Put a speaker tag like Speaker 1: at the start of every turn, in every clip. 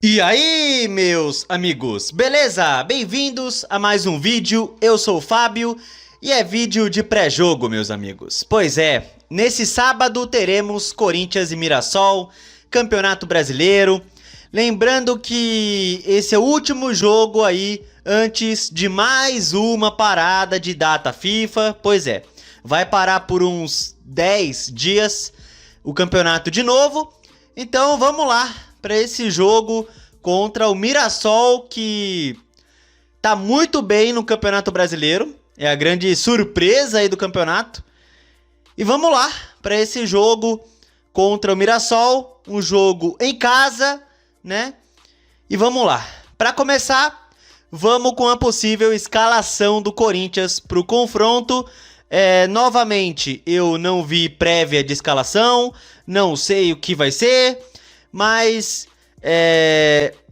Speaker 1: E aí, meus amigos, beleza? Bem-vindos a mais um vídeo, eu sou o Fábio e é vídeo de pré-jogo, meus amigos. Pois é, nesse sábado teremos Corinthians e Mirassol, Campeonato Brasileiro. Lembrando que esse é o último jogo aí antes de mais uma parada de data FIFA. Pois é, vai parar por uns 10 dias o campeonato de novo. Então vamos lá para esse jogo contra o Mirassol, que tá muito bem no Campeonato Brasileiro. É a grande surpresa aí do campeonato. E vamos lá para esse jogo contra o Mirassol, um jogo em casa, né? E vamos lá. Para começar, vamos com a possível escalação do Corinthians para o confronto. Novamente, eu não vi prévia de escalação, não sei o que vai ser, mas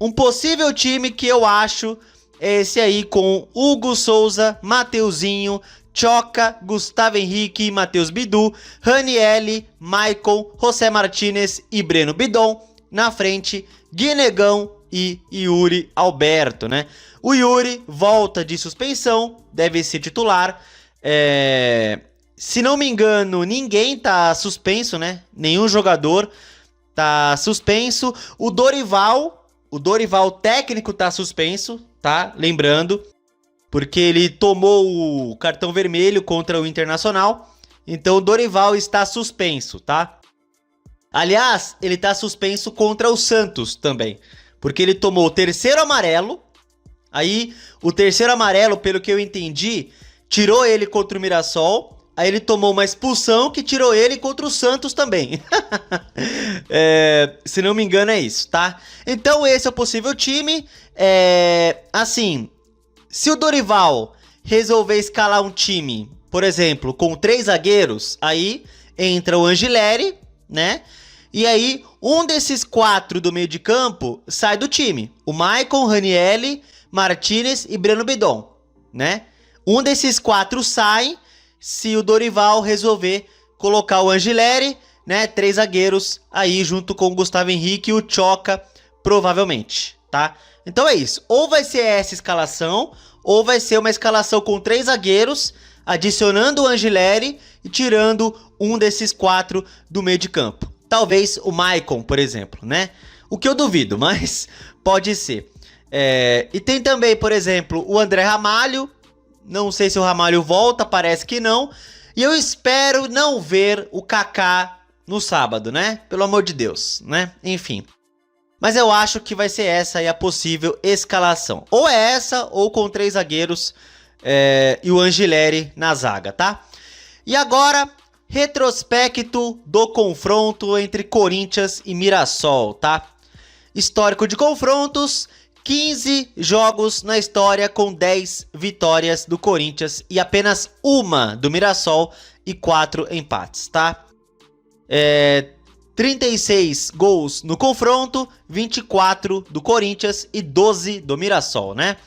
Speaker 1: um possível time que eu acho é esse aí, com Hugo Souza, Mateuzinho, Tchoca, Gustavo Henrique, Matheus Bidu, Ranieri, Maicon, José Martinez e Breno Bidon. Na frente, Guinegão e Yuri Alberto, né? O Yuri volta de suspensão, deve ser titular. Se não me engano, ninguém tá suspenso, né? Nenhum jogador tá suspenso. O Dorival técnico tá suspenso, tá? Lembrando, porque ele tomou o cartão vermelho contra o Internacional. Então o Dorival está suspenso, tá? Aliás, ele tá suspenso contra o Santos também, porque ele tomou o terceiro amarelo. Aí, o terceiro amarelo, pelo que eu entendi, tirou ele contra o Mirassol. Aí ele tomou uma expulsão que tirou ele contra o Santos também. Se não me engano é isso, tá? Então esse é o possível time. Assim, se o Dorival resolver escalar um time, por exemplo, com 3 zagueiros, aí entra o Angileri, né? E aí um desses 4 do meio de campo sai do time. O Maicon, Ranieri, Martinez e Breno Bidon, né? Um desses 4 sai se o Dorival resolver colocar o Angileri, né? 3 zagueiros aí junto com o Gustavo Henrique e o Tchoca, provavelmente, tá? Então é isso. Ou vai ser essa escalação, ou vai ser uma escalação com 3 zagueiros, adicionando o Angileri e tirando um desses 4 do meio de campo. Talvez o Maicon, por exemplo, né? O que eu duvido, mas pode ser. E tem também, por exemplo, o André Ramalho. Não sei se o Ramalho volta, parece que não. E eu espero não ver o Kaká no sábado, né? Pelo amor de Deus, né? Enfim. Mas eu acho que vai ser essa aí a possível escalação. Ou é essa, ou com 3 zagueiros e o Angileri na zaga, tá? E agora, retrospecto do confronto entre Corinthians e Mirassol, tá? Histórico de confrontos: 15 jogos na história com 10 vitórias do Corinthians e apenas uma do Mirassol e 4 empates, tá? 36 gols no confronto, 24 do Corinthians e 12 do Mirassol, né?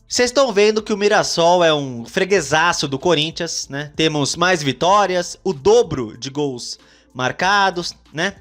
Speaker 1: Vocês estão vendo que o Mirassol é um freguesaço do Corinthians, né? Temos mais vitórias, o dobro de gols marcados, né?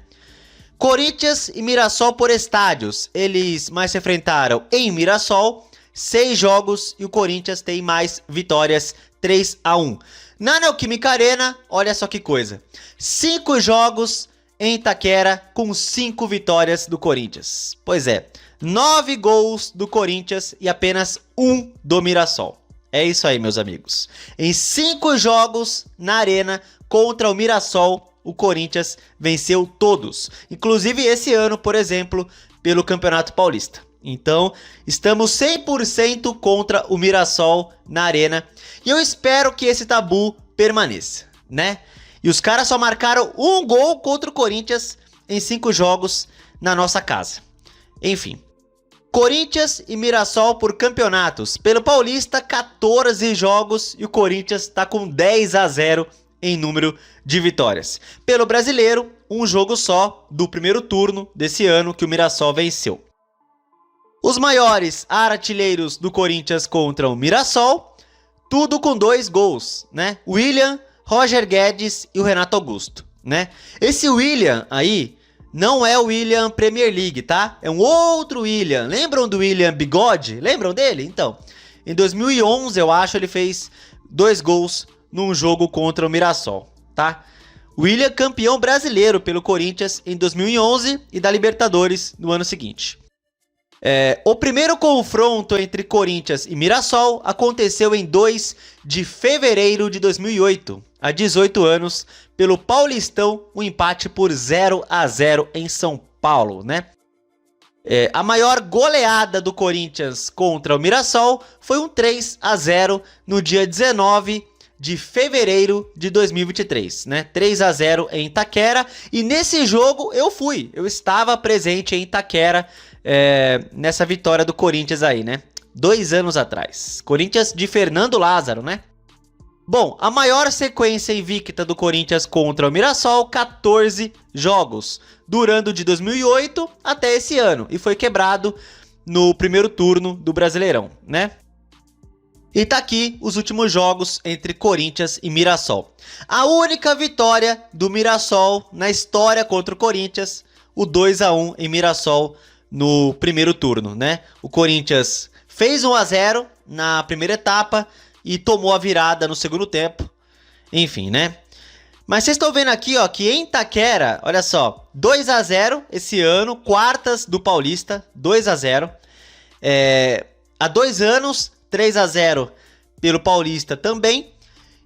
Speaker 1: Corinthians e Mirassol por estádios, eles mais se enfrentaram em Mirassol, 6 jogos, e o Corinthians tem mais vitórias, 3-1. Na Neoquímica Arena, olha só que coisa, 5 jogos em Itaquera com 5 vitórias do Corinthians. Pois é, 9 gols do Corinthians e apenas 1 do Mirassol. É isso aí, meus amigos. Em 5 jogos na Arena contra o Mirassol, o Corinthians venceu todos, inclusive esse ano, por exemplo, pelo Campeonato Paulista. Então, estamos 100% contra o Mirassol na Arena, e eu espero que esse tabu permaneça, né? E os caras só marcaram 1 gol contra o Corinthians em 5 jogos na nossa casa. Enfim, Corinthians e Mirassol por campeonatos. Pelo Paulista, 14 jogos e o Corinthians está com 10-0 em número de vitórias. Pelo Brasileiro, um jogo só do primeiro turno desse ano que o Mirassol venceu. Os maiores artilheiros do Corinthians contra o Mirassol, tudo com 2 gols, né? William, Roger Guedes e o Renato Augusto, né? Esse William aí não é o William Premier League, tá? É um outro William. Lembram do William Bigode? Lembram dele? Então, em 2011, eu acho, ele fez 2 gols num jogo contra o Mirassol, tá? William campeão brasileiro pelo Corinthians em 2011 e da Libertadores no ano seguinte. O primeiro confronto entre Corinthians e Mirassol aconteceu em 2 de fevereiro de 2008, há 18 anos, pelo Paulistão, um empate por 0-0 em São Paulo, né? A maior goleada do Corinthians contra o Mirassol foi um 3-0 no dia 19 de fevereiro de 2023, né? 3-0 em Itaquera, e nesse jogo eu estava presente em Itaquera, nessa vitória do Corinthians aí, né? 2 anos atrás. Corinthians de Fernando Lázaro, né? Bom, a maior sequência invicta do Corinthians contra o Mirassol, 14 jogos, durando de 2008 até esse ano, e foi quebrado no primeiro turno do Brasileirão, né? E tá aqui os últimos jogos entre Corinthians e Mirassol. A única vitória do Mirassol na história contra o Corinthians, o 2-1 em Mirassol no primeiro turno, né? O Corinthians fez 1-0 na primeira etapa e tomou a virada no segundo tempo. Enfim, né? Mas vocês estão vendo aqui, ó, que em Itaquera, olha só, 2-0 esse ano, quartas do Paulista, 2-0. Há 2 anos, 3-0 pelo Paulista também.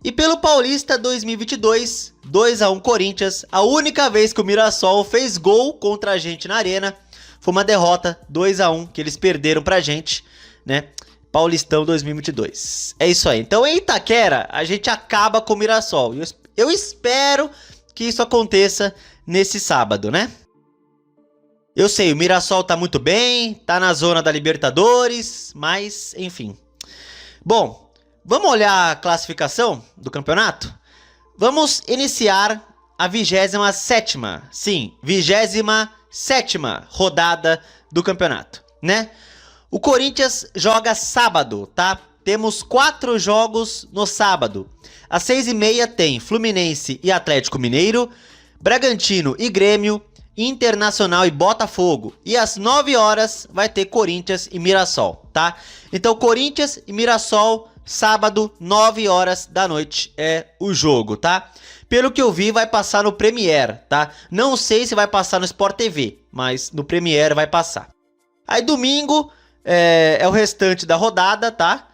Speaker 1: E pelo Paulista 2022, 2-1 Corinthians. A única vez que o Mirassol fez gol contra a gente na arena foi uma derrota 2-1 que eles perderam pra gente, né? Paulistão 2022. É isso aí. Então em Itaquera a gente acaba com o Mirassol. Eu espero que isso aconteça nesse sábado, né? Eu sei, o Mirassol tá muito bem, tá na zona da Libertadores, mas enfim. Bom, vamos olhar a classificação do campeonato? Vamos iniciar a 27ª, sim, 27ª rodada do campeonato, né? O Corinthians joga sábado, tá? Temos 4 jogos no sábado. Às 6h30 tem Fluminense e Atlético Mineiro, Bragantino e Grêmio, Internacional e Botafogo. E às 9 horas vai ter Corinthians e Mirassol, tá? Então Corinthians e Mirassol, sábado, 9 horas da noite é o jogo, tá? Pelo que eu vi, vai passar no Premiere, tá? Não sei se vai passar no Sport TV, mas no Premiere vai passar. Aí domingo é o restante da rodada, tá?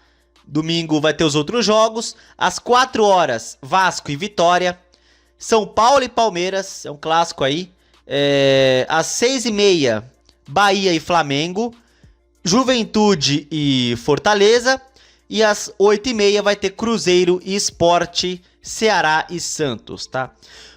Speaker 1: Domingo vai ter os outros jogos. Às 4 horas, Vasco e Vitória. São Paulo e Palmeiras, é um clássico aí. Às 6h30, Bahia e Flamengo. Juventude e Fortaleza. E às 8h30 vai ter Cruzeiro e Sport, Ceará e Santos, tá?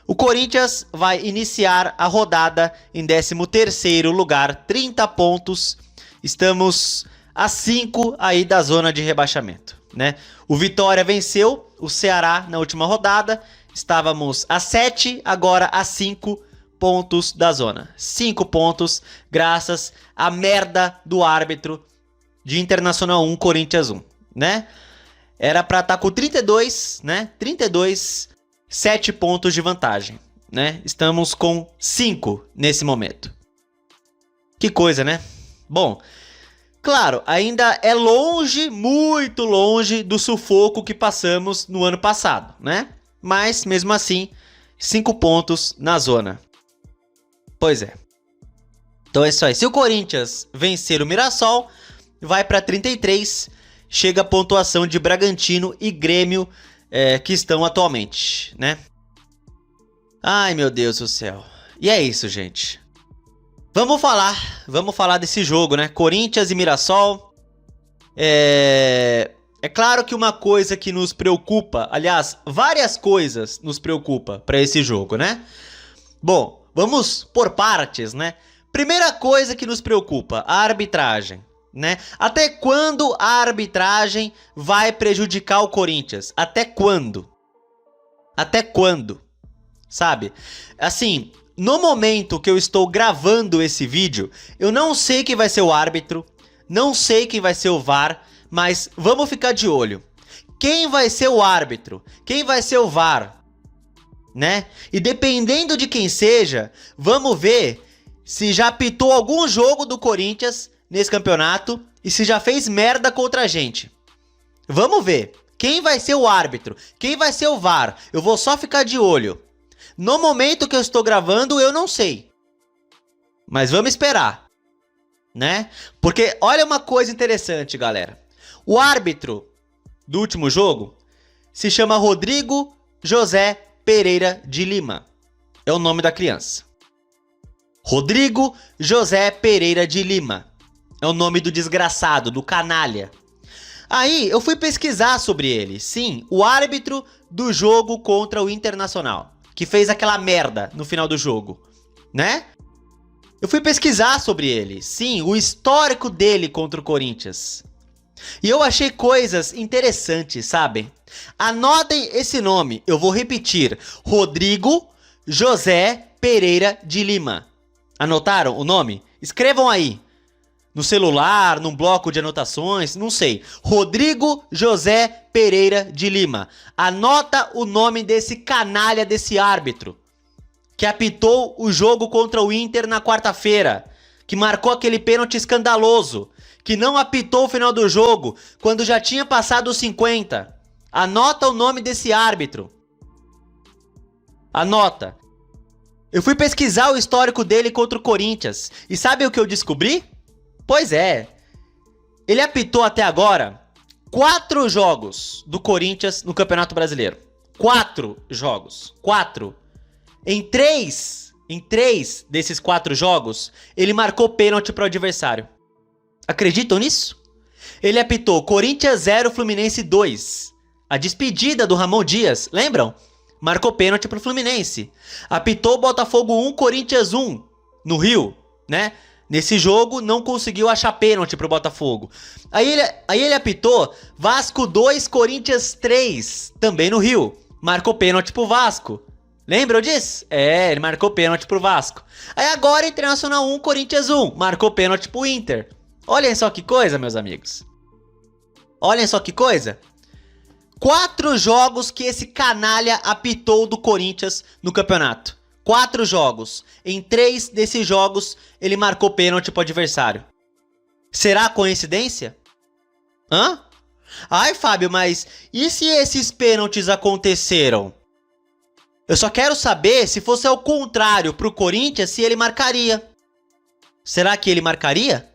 Speaker 1: O Corinthians vai iniciar a rodada em 13º lugar, 30 pontos. Estamos a 5 aí da zona de rebaixamento, né? O Vitória venceu o Ceará na última rodada. Estávamos a 7, agora a 5 pontos da zona. 5 pontos graças à merda do árbitro de Internacional 1, Corinthians 1, né? Era pra estar com 32, né? 32, 7 pontos de vantagem, né? Estamos com 5 nesse momento. Que coisa, né? Bom, claro, ainda é longe, muito longe do sufoco que passamos no ano passado, né? Mas, mesmo assim, 5 pontos na zona. Pois é. Então é isso aí. Se o Corinthians vencer o Mirassol, vai para 33, chega a pontuação de Bragantino e Grêmio, que estão atualmente, né? Ai, meu Deus do céu. E é isso, gente. Vamos falar desse jogo, né? Corinthians e Mirassol. É claro que uma coisa que nos preocupa, aliás, várias coisas nos preocupa para esse jogo, né? Bom, vamos por partes, né? Primeira coisa que nos preocupa, a arbitragem, né? Até quando a arbitragem vai prejudicar o Corinthians? Até quando? Até quando? Sabe? Assim, no momento que eu estou gravando esse vídeo, eu não sei quem vai ser o árbitro, não sei quem vai ser o VAR, mas vamos ficar de olho. Quem vai ser o árbitro? Quem vai ser o VAR? né? E dependendo de quem seja, vamos ver se já apitou algum jogo do Corinthians nesse campeonato e se já fez merda contra a gente. Vamos ver. Quem vai ser o árbitro? Quem vai ser o VAR? Eu vou só ficar de olho. No momento que eu estou gravando, eu não sei. Mas vamos esperar, né? Porque olha uma coisa interessante, galera. O árbitro do último jogo se chama Rodrigo José Pereira de Lima. É o nome da criança. Rodrigo José Pereira de Lima. É o nome do desgraçado, do canalha. Aí eu fui pesquisar sobre ele. Sim, o árbitro do jogo contra o Internacional, que fez aquela merda no final do jogo, né? Eu fui pesquisar sobre ele. Sim, o histórico dele contra o Corinthians. E eu achei coisas interessantes, sabe? Anotem esse nome, eu vou repetir. Rodrigo José Pereira de Lima. Anotaram o nome? Escrevam aí. No celular, num bloco de anotações, não sei. Rodrigo José Pereira de Lima. Anota o nome desse canalha, desse árbitro que apitou o jogo contra o Inter na quarta-feira, que marcou aquele pênalti escandaloso, que não apitou o final do jogo quando já tinha passado os 50. Anota o nome desse árbitro. Anota. Eu fui pesquisar o histórico dele contra o Corinthians e sabe o que eu descobri? Pois é, ele apitou até agora 4 jogos do Corinthians no Campeonato Brasileiro. 4 jogos. 4. Em 3 desses 4 jogos, ele marcou pênalti para o adversário. Acreditam nisso? Ele apitou Corinthians 0, Fluminense 2. A despedida do Ramon Dias, lembram? Marcou pênalti para o Fluminense. Apitou Botafogo 1, Corinthians 1, no Rio, né? Nesse jogo, não conseguiu achar pênalti pro Botafogo. Aí ele apitou Vasco 2, Corinthians 3, também no Rio. Marcou pênalti pro Vasco. Lembram disso? É, ele marcou pênalti pro Vasco. Aí agora, Internacional 1, Corinthians 1. Marcou pênalti pro Inter. Olhem só que coisa, meus amigos. Olhem só que coisa. 4 jogos que esse canalha apitou do Corinthians no campeonato. 4 jogos. Em 3 desses jogos, ele marcou pênalti pro adversário. Será coincidência? Hã? Ai, Fábio, mas e se esses pênaltis aconteceram? Eu só quero saber se fosse ao contrário pro Corinthians, se ele marcaria. Será que ele marcaria?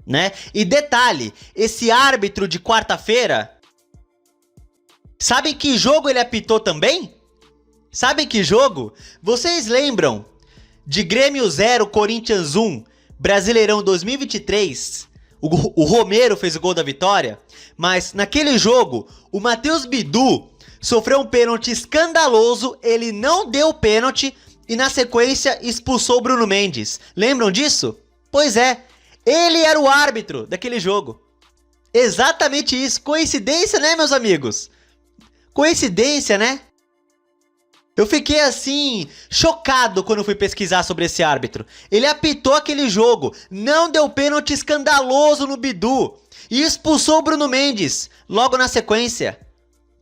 Speaker 1: Né? E detalhe, esse árbitro de quarta-feira, sabem que jogo ele apitou também? Sabem que jogo? Vocês lembram de Grêmio 0, Corinthians 1, Brasileirão 2023? O Romero fez o gol da vitória, mas naquele jogo, o Matheus Bidu sofreu um pênalti escandaloso, ele não deu o pênalti e na sequência expulsou o Bruno Mendes. Lembram disso? Pois é, ele era o árbitro daquele jogo. Exatamente isso. Coincidência, né, meus amigos? Coincidência, né? Eu fiquei assim, chocado quando fui pesquisar sobre esse árbitro. Ele apitou aquele jogo, não deu pênalti escandaloso no Bidu e expulsou o Bruno Mendes logo na sequência.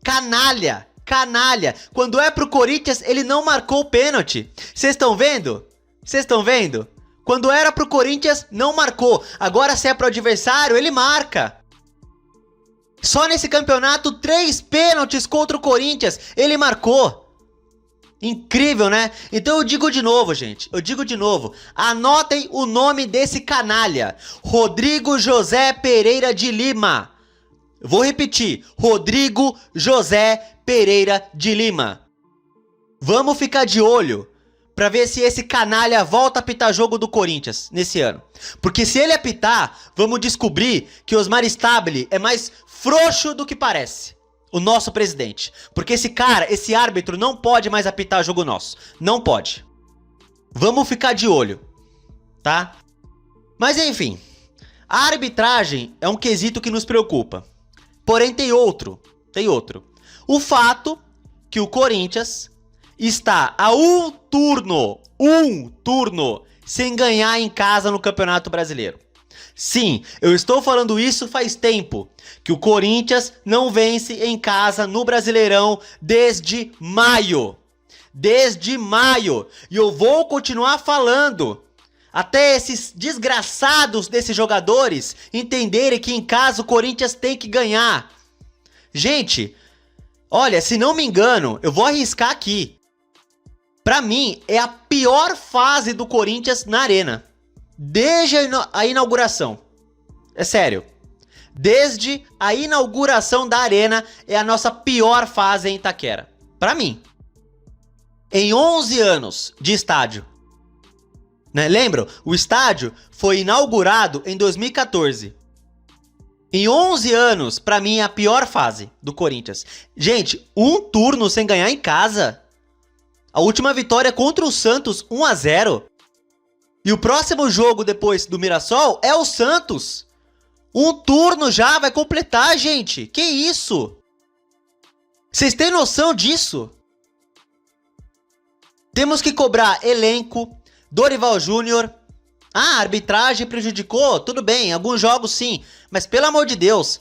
Speaker 1: Canalha, canalha. Quando é pro Corinthians, ele não marcou o pênalti. Vocês estão vendo? Vocês estão vendo? Quando era pro Corinthians, não marcou. Agora, se é pro adversário, ele marca. Só nesse campeonato, 3 pênaltis contra o Corinthians, ele marcou. Incrível, né? Então eu digo de novo, gente. Eu digo de novo. Anotem o nome desse canalha. Rodrigo José Pereira de Lima. Vou repetir. Rodrigo José Pereira de Lima. Vamos ficar de olho pra ver se esse canalha volta a apitar jogo do Corinthians nesse ano. Porque se ele apitar, vamos descobrir que Osmar Stabile é mais frouxo do que parece. O nosso presidente. Porque esse cara, esse árbitro não pode mais apitar jogo nosso. Não pode. Vamos ficar de olho, tá? Mas enfim, a arbitragem é um quesito que nos preocupa. Porém tem outro. O fato que o Corinthians está a um turno sem ganhar em casa no Campeonato Brasileiro. Sim, eu estou falando isso faz tempo, que o Corinthians não vence em casa no Brasileirão desde maio. desde maio. E eu vou continuar falando até esses desgraçados desses jogadores entenderem que em casa o Corinthians tem que ganhar. Gente, olha, se não me engano, eu vou arriscar aqui. Pra mim, é a pior fase do Corinthians na Arena. Desde a inauguração. É sério. Desde a inauguração da Arena, é a nossa pior fase em Itaquera. Pra mim. Em 11 anos de estádio. Né? Lembram? O estádio foi inaugurado em 2014. Em 11 anos, pra mim, é a pior fase do Corinthians. Gente, um turno sem ganhar em casa. A última vitória contra o Santos, 1-0. E o próximo jogo depois do Mirassol é o Santos. Um turno já vai completar, gente. Que isso? Vocês têm noção disso? Temos que cobrar elenco, Dorival Júnior. Ah, a arbitragem prejudicou? Tudo bem, em alguns jogos sim. Mas pelo amor de Deus,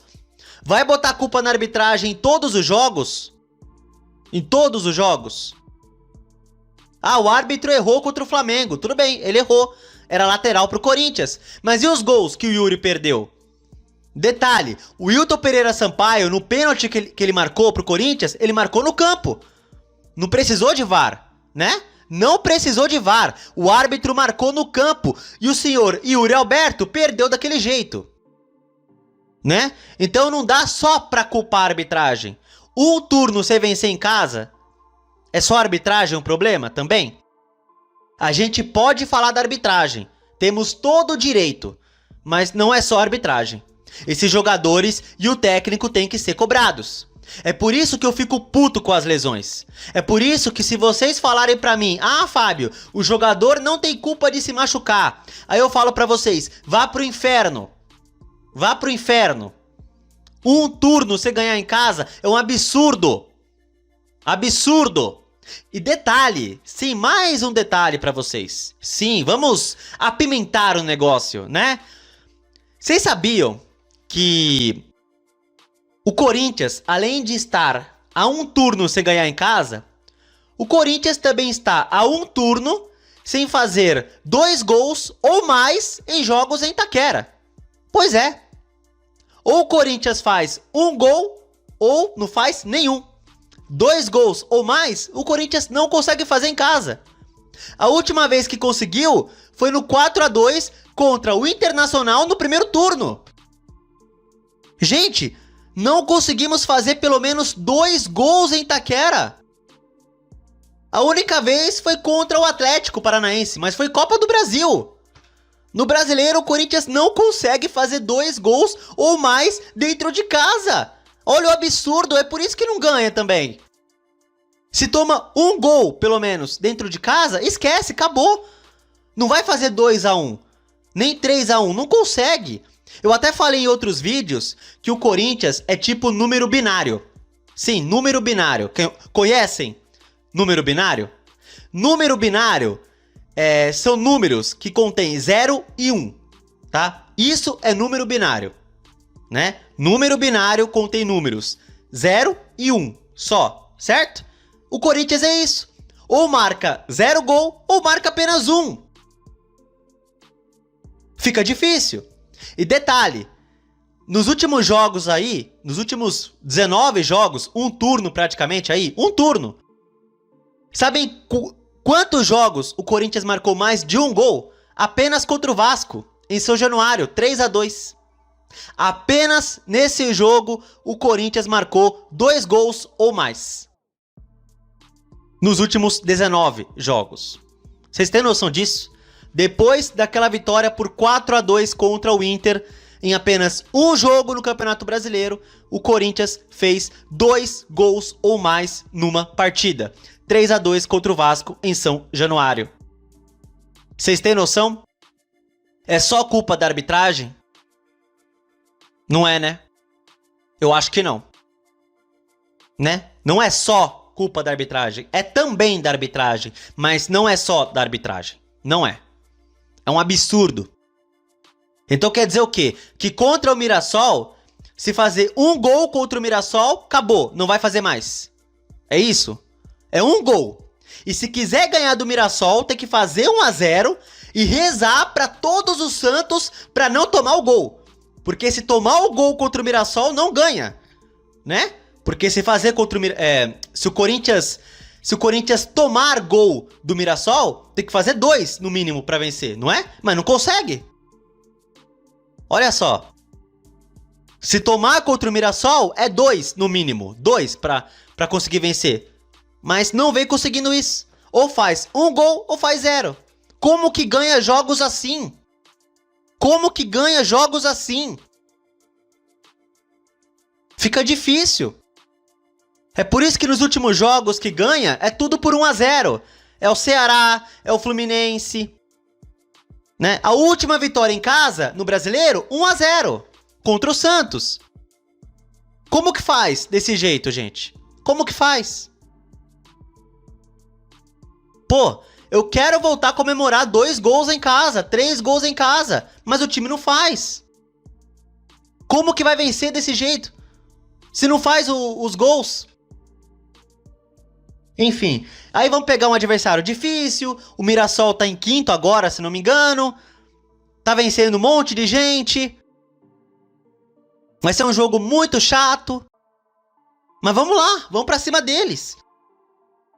Speaker 1: vai botar a culpa na arbitragem em todos os jogos? Em todos os jogos? Ah, o árbitro errou contra o Flamengo. Tudo bem, ele errou. Era lateral pro Corinthians. Mas e os gols que o Yuri perdeu? Detalhe, o Wilton Pereira Sampaio, no pênalti que ele marcou pro Corinthians, ele marcou no campo. Não precisou de VAR, né? Não precisou de VAR. O árbitro marcou no campo. E o senhor Yuri Alberto perdeu daquele jeito. Né? Então não dá só pra culpar a arbitragem. Um turno você vencer em casa, é só a arbitragem um problema também? A gente pode falar da arbitragem. Temos todo o direito. Mas não é só a arbitragem. Esses jogadores e o técnico têm que ser cobrados. É por isso que eu fico puto com as lesões. É por isso que se vocês falarem pra mim: ah, Fábio, o jogador não tem culpa de se machucar. Aí eu falo pra vocês: vá pro inferno. Vá pro inferno. Um turno você ganhar em casa é um absurdo. Absurdo. E detalhe, sim, mais um detalhe pra vocês. Sim, vamos apimentar o negócio, né? Vocês sabiam que o Corinthians, além de estar a um turno sem ganhar em casa, o Corinthians também está a um turno sem fazer 2 gols ou mais em jogos em Itaquera. Pois é. Ou o Corinthians faz um gol ou não faz nenhum. 2 gols ou mais, o Corinthians não consegue fazer em casa. A última vez que conseguiu foi no 4-2 contra o Internacional no primeiro turno. Gente, não conseguimos fazer pelo menos 2 gols em Itaquera. A única vez foi contra o Atlético Paranaense, mas foi Copa do Brasil. No Brasileiro, o Corinthians não consegue fazer 2 gols ou mais dentro de casa. Olha o absurdo, é por isso que não ganha também. Se toma um gol, pelo menos, dentro de casa, esquece, acabou. Não vai fazer 2-1, nem 3-1, não consegue. Eu até falei em outros vídeos que o Corinthians é tipo número binário. Sim, número binário. Conhecem número binário? Número binário são números que contêm 0 e 1, tá? Isso é número binário, né? Número binário contém números 0 e 1 só, certo? O Corinthians é isso. Ou marca 0 gol ou marca apenas 1. Fica difícil. E detalhe, nos últimos jogos aí, nos últimos 19 jogos, um turno praticamente aí, um turno. Sabem quantos jogos o Corinthians marcou mais de um gol? Apenas contra o Vasco, em São Januário, 3-2. Apenas nesse jogo o Corinthians marcou 2 gols ou mais. Nos últimos 19 jogos. Vocês têm noção disso? Depois daquela vitória por 4-2 contra o Inter, em apenas um jogo no Campeonato Brasileiro, o Corinthians fez 2 gols ou mais numa partida. 3-2 contra o Vasco em São Januário. Vocês têm noção? É só culpa da arbitragem? Não é, né? Eu acho que não. Né? Não é só culpa da arbitragem. É também da arbitragem, mas não é só da arbitragem. Não é. É um absurdo. Então quer dizer o quê? Que contra o Mirassol, se fazer um gol contra o Mirassol, acabou, não vai fazer mais. É isso? É um gol. E se quiser ganhar do Mirassol, tem que fazer 1 a 0 e rezar pra todos os santos pra não tomar o gol. Porque se tomar o gol contra o Mirassol, não ganha, né? Porque se fazer contra o se o Corinthians tomar gol do Mirassol, tem que fazer 2 no mínimo pra vencer, não é? Mas não consegue. Olha só. Se tomar contra o Mirassol, é 2 no mínimo. 2 pra conseguir vencer. Mas não vem conseguindo isso. Ou faz 1 gol ou faz 0. Como que ganha jogos assim? Como que ganha jogos assim? Fica difícil. É por isso que nos últimos jogos que ganha, é tudo por 1 a 0. É o Ceará, é o Fluminense. Né? A última vitória em casa, no Brasileiro, 1 a 0. Contra o Santos. Como que faz desse jeito, gente? Como que faz? Pô, eu quero voltar a comemorar 2 gols em casa, 3 gols em casa, mas o time não faz. Como que vai vencer desse jeito? Se não faz os gols? Enfim, aí vamos pegar um adversário difícil, o Mirassol tá em 5º agora, se não me engano. Tá vencendo um monte de gente. Vai ser um jogo muito chato. Mas vamos lá, vamos pra cima deles.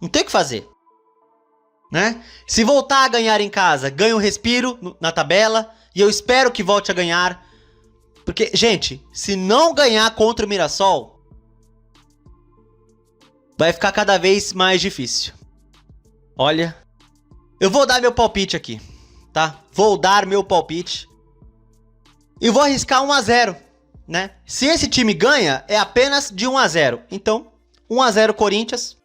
Speaker 1: Não tem o que fazer. Né? Se voltar a ganhar em casa, ganha um respiro na tabela. E eu espero que volte a ganhar. Porque, gente, se não ganhar contra o Mirassol, vai ficar cada vez mais difícil. Olha, eu vou dar meu palpite aqui, tá? Vou dar meu palpite. E vou arriscar 1 a 0, né? Se esse time ganha, é apenas de 1 a 0. Então, 1 a 0 Corinthians.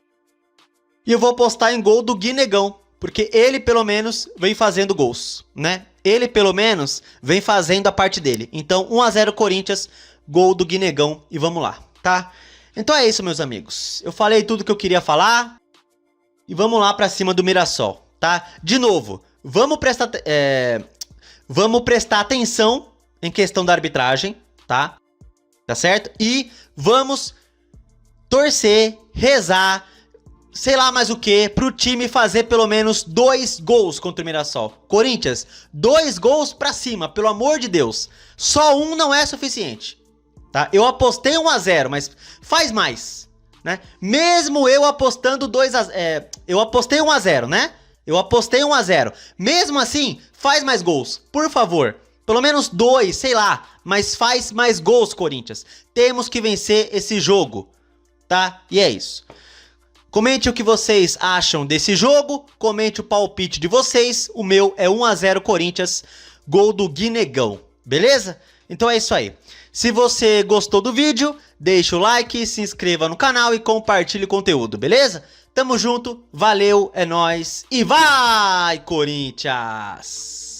Speaker 1: E eu vou apostar em gol do Guinegão, porque ele pelo menos vem fazendo gols, né? Ele pelo menos vem fazendo a parte dele. Então 1 a 0 Corinthians, gol do Guinegão e vamos lá, tá? Então é isso, meus amigos. Eu falei tudo que eu queria falar e vamos lá pra cima do Mirassol, tá? De novo, vamos prestar atenção em questão da arbitragem, tá? Tá certo? E vamos torcer, rezar, sei lá mais o que, pro time fazer pelo menos 2 gols contra o Mirassol. Corinthians, 2 gols pra cima, pelo amor de Deus. Só 1 não é suficiente, tá? Eu apostei 1 a 0, mas faz mais, né? Mesmo eu apostando 2 eu apostei 1 a 0, né? Eu apostei 1 a 0. Mesmo assim, faz mais gols, por favor. Pelo menos 2, sei lá, mas faz mais gols, Corinthians. Temos que vencer esse jogo, tá? E é isso. Comente o que vocês acham desse jogo, comente o palpite de vocês. O meu é 1 a 0 Corinthians, gol do Guinegão, beleza? Então é isso aí. Se você gostou do vídeo, deixa o like, se inscreva no canal e compartilhe o conteúdo, beleza? Tamo junto, valeu, é nóis e vai, Corinthians!